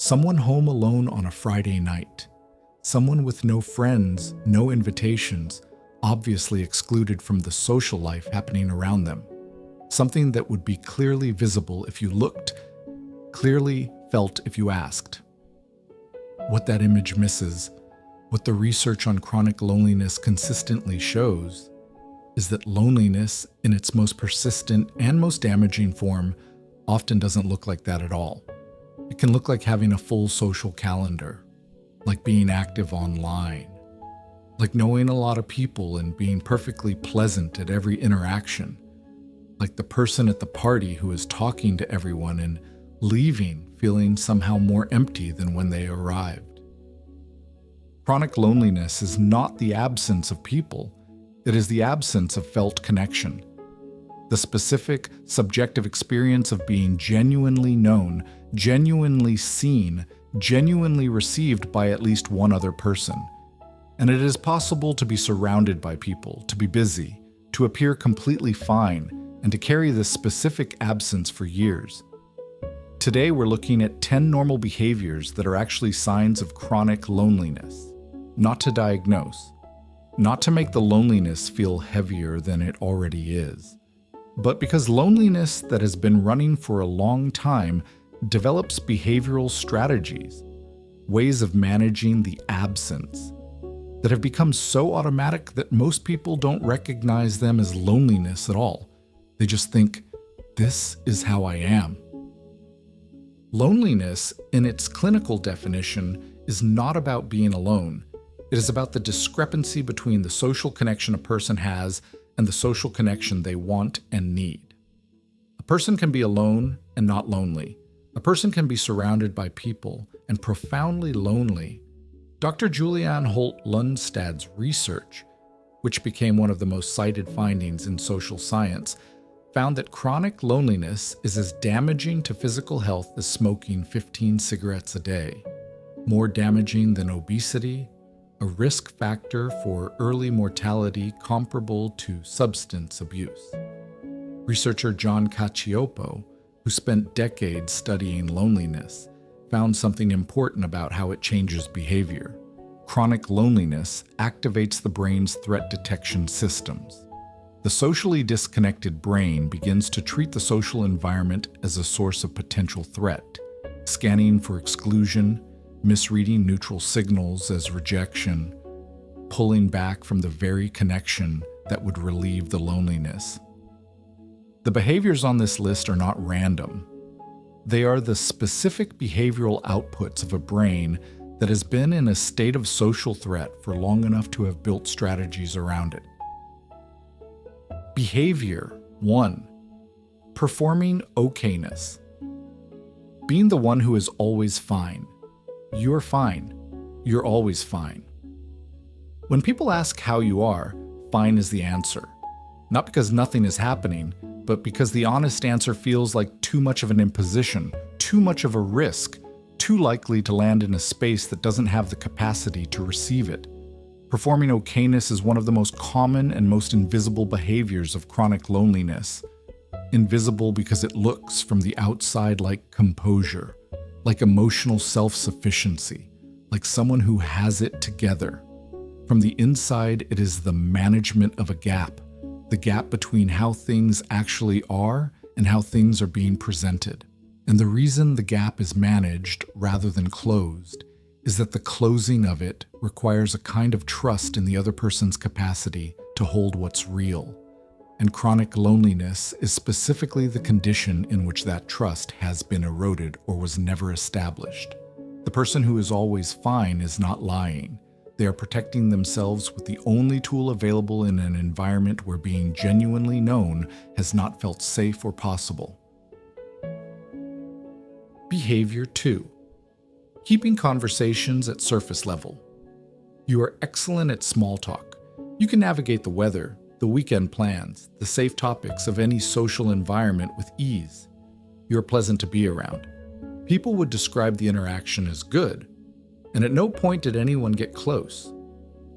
Someone home alone on a Friday night. Someone with no friends, no invitations, obviously excluded from the social life happening around them. Something that would be clearly visible if you looked, clearly felt if you asked. What that image misses, what the research on chronic loneliness consistently shows, is that loneliness in its most persistent and most damaging form often doesn't look like that at all. It can look like having a full social calendar, like being active online, like knowing a lot of people and being perfectly pleasant at every interaction, like the person at the party who is talking to everyone and leaving feeling somehow more empty than when they arrived. Chronic loneliness is not the absence of people, it is the absence of felt connection. The specific, subjective experience of being genuinely known, genuinely seen, genuinely received by at least one other person. And it is possible to be surrounded by people, to be busy, to appear completely fine, and to carry this specific absence for years. Today we're looking at 10 normal behaviors that are actually signs of chronic loneliness. Not to diagnose, not to make the loneliness feel heavier than it already is, but because loneliness that has been running for a long time develops behavioral strategies, ways of managing the absence, that have become so automatic that most people don't recognize them as loneliness at all. They just think, this is how I am. Loneliness, in its clinical definition, is not about being alone. It is about the discrepancy between the social connection a person has and the social connection they want and need. A person can be alone and not lonely. A person can be surrounded by people and profoundly lonely. Dr. Julianne Holt-Lunstad's research, which became one of the most cited findings in social science, found that chronic loneliness is as damaging to physical health as smoking 15 cigarettes a day, more damaging than obesity, a risk factor for early mortality comparable to substance abuse. Researcher John Cacioppo, who spent decades studying loneliness, found something important about how it changes behavior. Chronic loneliness activates the brain's threat detection systems. The socially disconnected brain begins to treat the social environment as a source of potential threat, scanning for exclusion, misreading neutral signals as rejection, pulling back from the very connection that would relieve the loneliness. The behaviors on this list are not random. They are the specific behavioral outputs of a brain that has been in a state of social threat for long enough to have built strategies around it. Behavior 1. Performing okayness. Being the one who is always fine. You're fine. You're always fine. When people ask how you are, fine is the answer. Not because nothing is happening, but because the honest answer feels like too much of an imposition, too much of a risk, too likely to land in a space that doesn't have the capacity to receive it. Performing okayness is one of the most common and most invisible behaviors of chronic loneliness. Invisible because it looks from the outside like composure, like emotional self-sufficiency, like someone who has it together. From the inside, it is the management of a gap, the gap between how things actually are and how things are being presented. And the reason the gap is managed rather than closed is that the closing of it requires a kind of trust in the other person's capacity to hold what's real. And chronic loneliness is specifically the condition in which that trust has been eroded or was never established. The person who is always fine is not lying. They are protecting themselves with the only tool available in an environment where being genuinely known has not felt safe or possible. Behavior 2. Keeping conversations at surface level. You are excellent at small talk. You can navigate the weather, the weekend plans, the safe topics of any social environment with ease. You are pleasant to be around. People would describe the interaction as good, and at no point did anyone get close.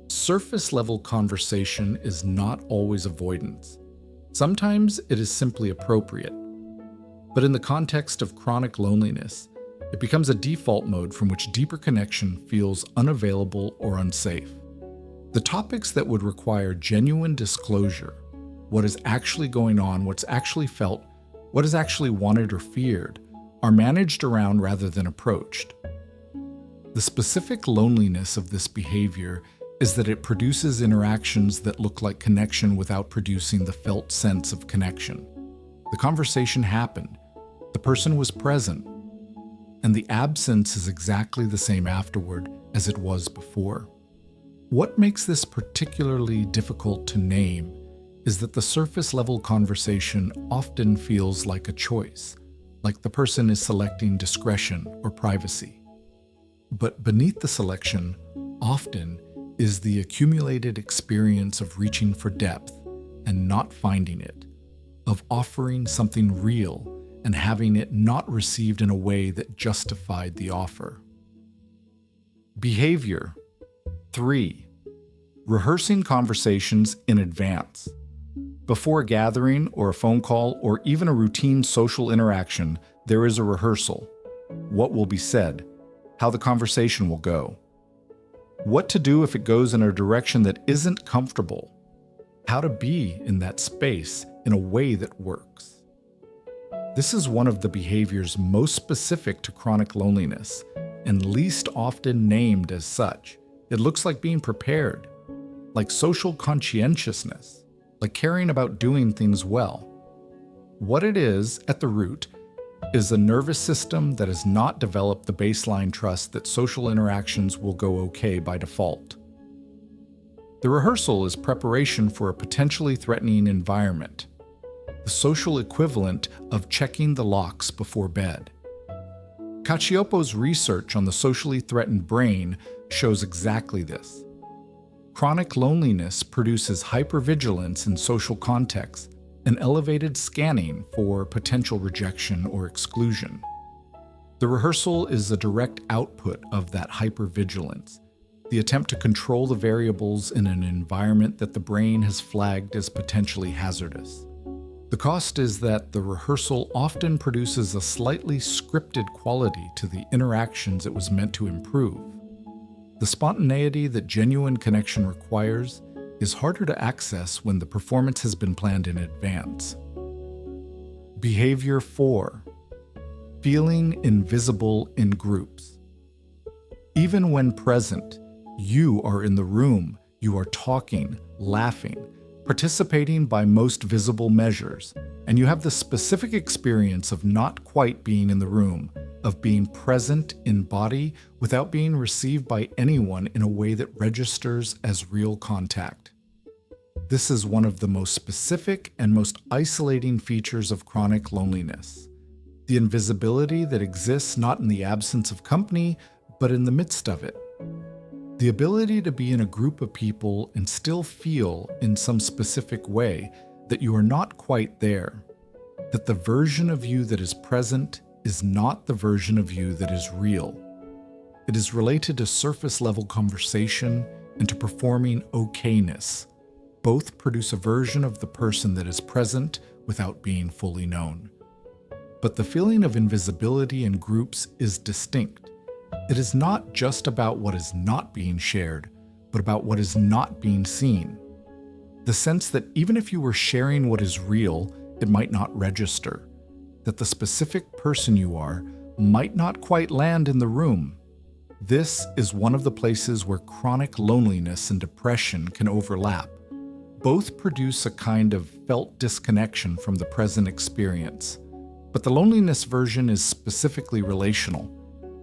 Surface-level conversation is not always avoidance. Sometimes it is simply appropriate. But in the context of chronic loneliness, It becomes a default mode from which deeper connection feels unavailable or unsafe. The topics that would require genuine disclosure, what is actually going on, what's actually felt, what is actually wanted or feared, are managed around rather than approached. The specific loneliness of this behavior is that it produces interactions that look like connection without producing the felt sense of connection. The conversation happened, the person was present, and the absence is exactly the same afterward as it was before. What makes this particularly difficult to name is that the surface-level conversation often feels like a choice, like the person is selecting discretion or privacy. But beneath the selection, often, is the accumulated experience of reaching for depth and not finding it, of offering something real and having it not received in a way that justified the offer. Behavior 3. Rehearsing conversations in advance. Before a gathering or a phone call or even a routine social interaction, there is a rehearsal. What will be said, how the conversation will go, what to do if it goes in a direction that isn't comfortable, how to be in that space in a way that works. This is one of the behaviors most specific to chronic loneliness and least often named as such. It looks like being prepared, like social conscientiousness, like caring about doing things well. What it is, at the root, is a nervous system that has not developed the baseline trust that social interactions will go okay by default. The rehearsal is preparation for a potentially threatening environment, the social equivalent of checking the locks before bed. Cacioppo's research on the socially threatened brain shows exactly this. Chronic loneliness produces hypervigilance in social contexts and elevated scanning for potential rejection or exclusion. The rehearsal is a direct output of that hypervigilance, the attempt to control the variables in an environment that the brain has flagged as potentially hazardous. The cost is that the rehearsal often produces a slightly scripted quality to the interactions it was meant to improve. The spontaneity that genuine connection requires is harder to access when the performance has been planned in advance. Behavior 4. Feeling invisible in groups. Even when present, you are in the room, you are talking, laughing, participating by most visible measures, and you have the specific experience of not quite being in the room, of being present in body without being received by anyone in a way that registers as real contact. This is one of the most specific and most isolating features of chronic loneliness. The invisibility that exists not in the absence of company, but in the midst of it. The ability to be in a group of people and still feel, in some specific way, that you are not quite there, that the version of you that is present is not the version of you that is real. It is related to surface-level conversation and to performing okayness. Both produce a version of the person that is present without being fully known. But the feeling of invisibility in groups is distinct. It is not just about what is not being shared, but about what is not being seen. The sense that even if you were sharing what is real, it might not register. That the specific person you are might not quite land in the room. This is one of the places where chronic loneliness and depression can overlap. Both produce a kind of felt disconnection from the present experience. But the loneliness version is specifically relational.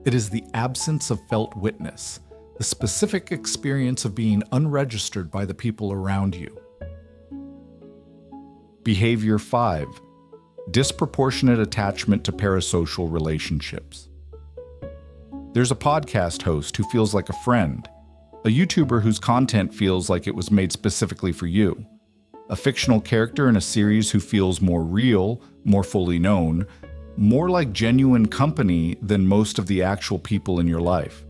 It is the absence of felt witness, the specific experience of being unregistered by the people around you. Behavior 5. Disproportionate attachment to parasocial relationships. There's a podcast host who feels like a friend, a YouTuber whose content feels like it was made specifically for you, a fictional character in a series who feels more real, more fully known, more like genuine company than most of the actual people in your life.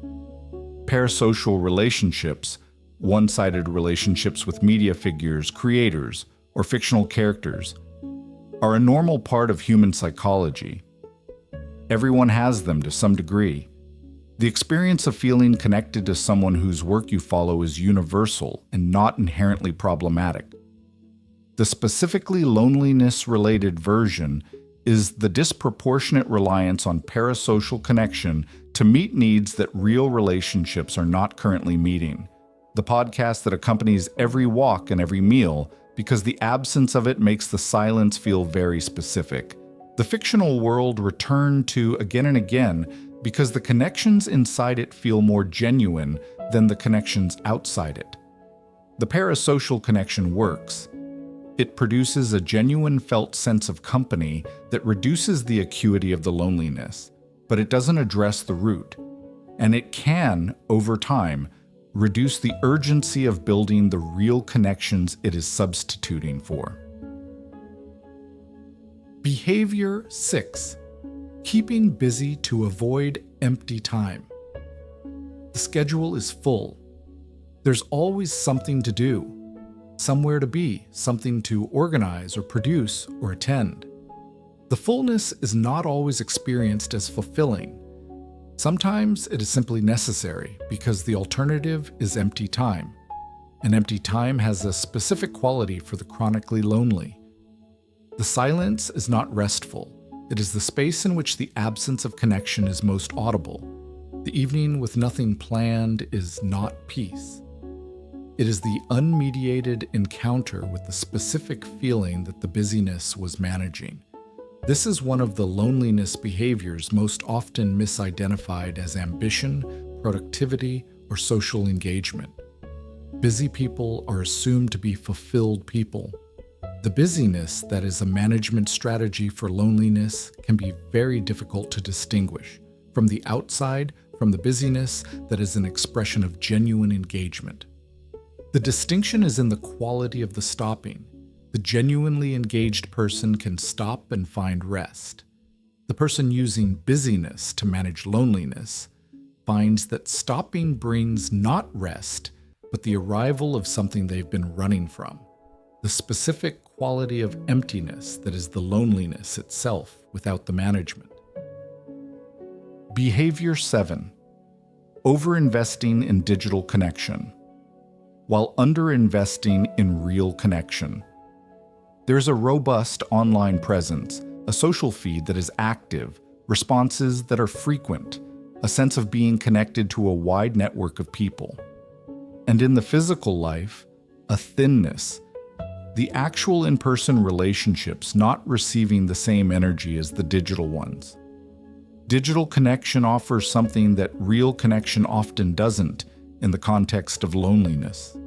Parasocial relationships, one-sided relationships with media figures, creators, or fictional characters, are a normal part of human psychology. Everyone has them to some degree. The experience of feeling connected to someone whose work you follow is universal and not inherently problematic. The specifically loneliness-related version is the disproportionate reliance on parasocial connection to meet needs that real relationships are not currently meeting. The podcast that accompanies every walk and every meal, because the absence of it makes the silence feel very specific. The fictional world returned to again and again because the connections inside it feel more genuine than the connections outside it. The parasocial connection works. It produces a genuine felt sense of company that reduces the acuity of the loneliness, but it doesn't address the root. And it can, over time, reduce the urgency of building the real connections it is substituting for. Behavior 6. Keeping busy to avoid empty time. The schedule is full. There's always something to do. Somewhere to be, something to organize or produce or attend. The fullness is not always experienced as fulfilling. Sometimes it is simply necessary because the alternative is empty time. And empty time has a specific quality for the chronically lonely. The silence is not restful. It is the space in which the absence of connection is most audible. The evening with nothing planned is not peace. It is the unmediated encounter with the specific feeling that the busyness was managing. This is one of the loneliness behaviors most often misidentified as ambition, productivity, or social engagement. Busy people are assumed to be fulfilled people. The busyness that is a management strategy for loneliness can be very difficult to distinguish from the outside from the busyness that is an expression of genuine engagement. The distinction is in the quality of the stopping. The genuinely engaged person can stop and find rest. The person using busyness to manage loneliness finds that stopping brings not rest, but the arrival of something they've been running from. The specific quality of emptiness that is the loneliness itself without the management. Behavior 7. Overinvesting in digital connection, while underinvesting in real connection. There's a robust online presence, a social feed that is active, responses that are frequent, a sense of being connected to a wide network of people. And in the physical life, a thinness, the actual in-person relationships not receiving the same energy as the digital ones. Digital connection offers something that real connection often doesn't in the context of loneliness: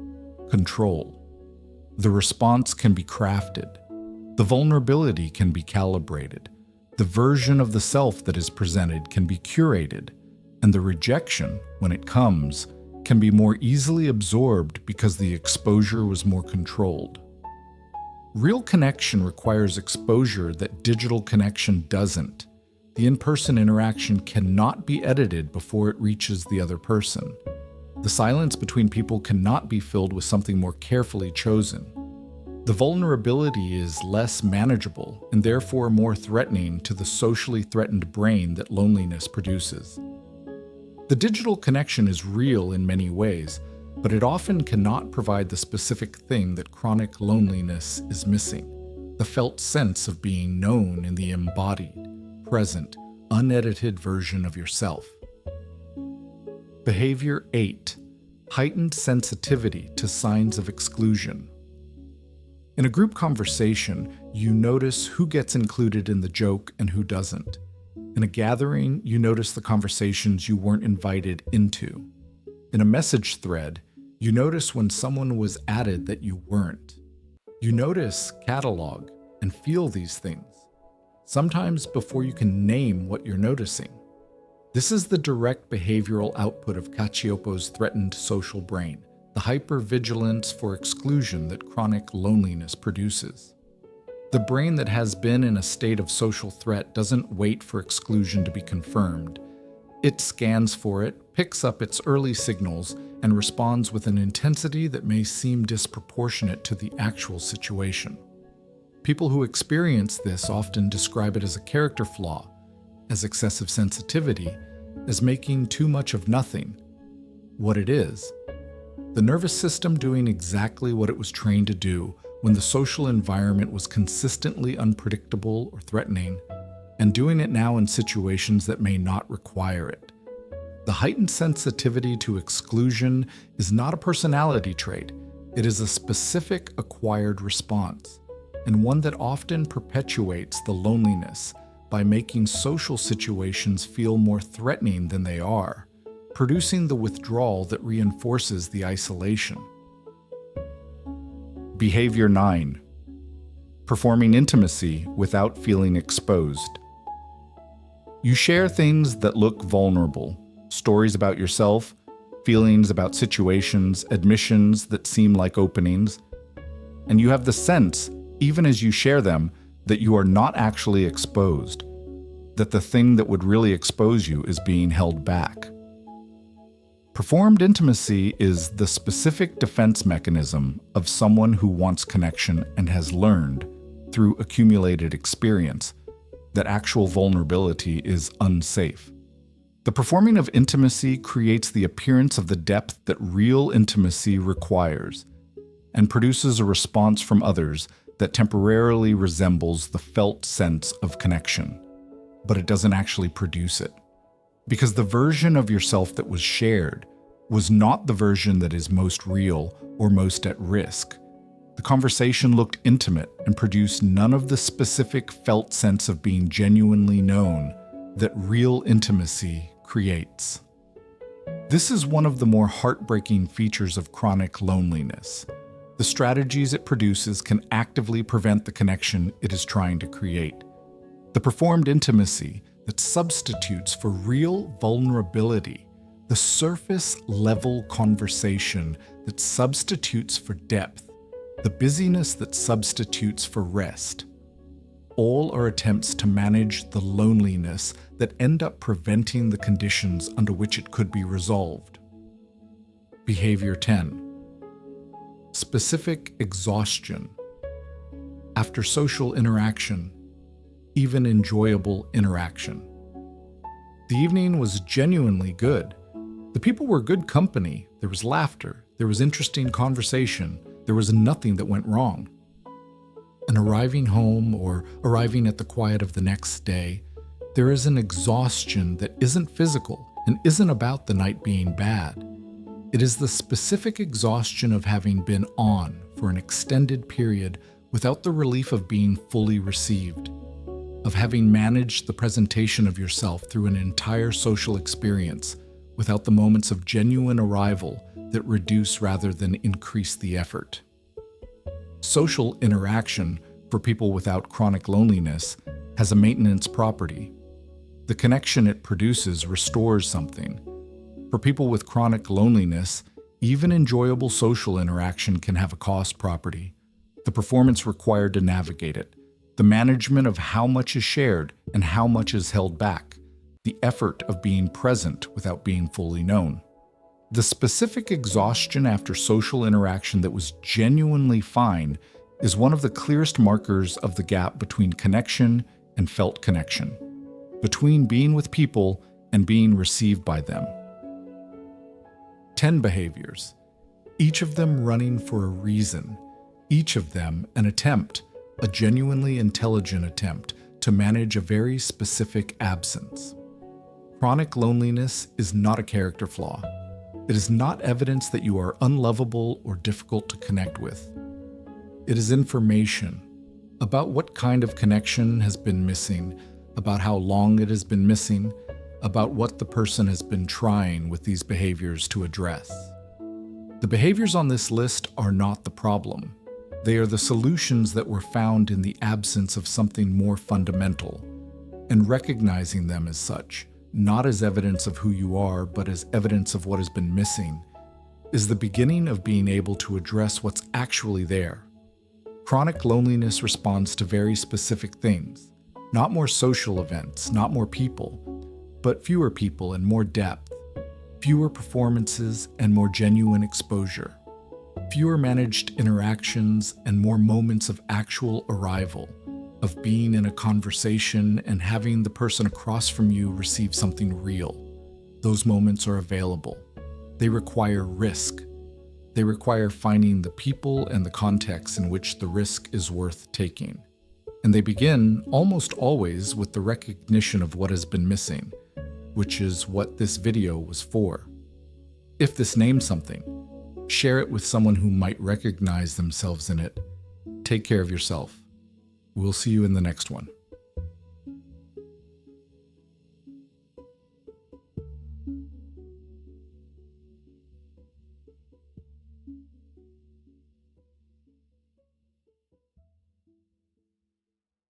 control. The response can be crafted. The vulnerability can be calibrated. The version of the self that is presented can be curated. And the rejection, when it comes, can be more easily absorbed because the exposure was more controlled. Real connection requires exposure that digital connection doesn't. The in-person interaction cannot be edited before it reaches the other person. The silence between people cannot be filled with something more carefully chosen. The vulnerability is less manageable and therefore more threatening to the socially threatened brain that loneliness produces. The digital connection is real in many ways, but it often cannot provide the specific thing that chronic loneliness is missing: the felt sense of being known in the embodied, present, unedited version of yourself. Behavior 8. Heightened sensitivity to signs of exclusion. In a group conversation, you notice who gets included in the joke and who doesn't. In a gathering, you notice the conversations you weren't invited into. In a message thread, you notice when someone was added that you weren't. You notice, catalog, and feel these things, sometimes before you can name what you're noticing. This is the direct behavioral output of Cacioppo's threatened social brain, the hypervigilance for exclusion that chronic loneliness produces. The brain that has been in a state of social threat doesn't wait for exclusion to be confirmed. It scans for it, picks up its early signals, and responds with an intensity that may seem disproportionate to the actual situation. People who experience this often describe it as a character flaw. as excessive sensitivity, as making too much of nothing. What it is: the nervous system doing exactly what it was trained to do when the social environment was consistently unpredictable or threatening, and doing it now in situations that may not require it. The heightened sensitivity to exclusion is not a personality trait. It is a specific acquired response, and one that often perpetuates the loneliness by making social situations feel more threatening than they are, producing the withdrawal that reinforces the isolation. Behavior 9. Performing intimacy without feeling exposed. You share things that look vulnerable, stories about yourself, feelings about situations, admissions that seem like openings, and you have the sense, even as you share them, that you are not actually exposed, that the thing that would really expose you is being held back. Performed intimacy is the specific defense mechanism of someone who wants connection and has learned, through accumulated experience, that actual vulnerability is unsafe. The performing of intimacy creates the appearance of the depth that real intimacy requires, and produces a response from others that temporarily resembles the felt sense of connection, but it doesn't actually produce it. Because the version of yourself that was shared was not the version that is most real or most at risk. The conversation looked intimate and produced none of the specific felt sense of being genuinely known that real intimacy creates. This is one of the more heartbreaking features of chronic loneliness. The strategies it produces can actively prevent the connection it is trying to create. The performed intimacy that substitutes for real vulnerability, the surface-level conversation that substitutes for depth, the busyness that substitutes for rest. All are attempts to manage the loneliness that end up preventing the conditions under which it could be resolved. Behavior 10. Specific exhaustion. After social interaction, even enjoyable interaction. The evening was genuinely good. The people were good company. There was laughter. There was interesting conversation. There was nothing that went wrong. And arriving home or arriving at the quiet of the next day, there is an exhaustion that isn't physical and isn't about the night being bad. It is the specific exhaustion of having been on for an extended period without the relief of being fully received, of having managed the presentation of yourself through an entire social experience without the moments of genuine arrival that reduce rather than increase the effort. Social interaction, for people without chronic loneliness, has a maintenance property. The connection it produces restores something. For people with chronic loneliness, even enjoyable social interaction can have a cost property. The performance required to navigate it, the management of how much is shared and how much is held back, the effort of being present without being fully known. The specific exhaustion after social interaction that was genuinely fine is one of the clearest markers of the gap between connection and felt connection, between being with people and being received by them. 10 behaviors, each of them running for a reason, each of them an attempt, a genuinely intelligent attempt to manage a very specific absence. Chronic loneliness is not a character flaw. It is not evidence that you are unlovable or difficult to connect with. It is information about what kind of connection has been missing, about how long it has been missing, about what the person has been trying with these behaviors to address. The behaviors on this list are not the problem. They are the solutions that were found in the absence of something more fundamental, and recognizing them as such, not as evidence of who you are, but as evidence of what has been missing, is the beginning of being able to address what's actually there. Chronic loneliness responds to very specific things, not more social events, not more people, but fewer people and more depth, fewer performances and more genuine exposure, fewer managed interactions and more moments of actual arrival, of being in a conversation and having the person across from you receive something real. Those moments are available. They require risk. They require finding the people and the context in which the risk is worth taking. And they begin almost always with the recognition of what has been missing, which is what this video was for. If this names something, share it with someone who might recognize themselves in it. Take care of yourself. We'll see you in the next one.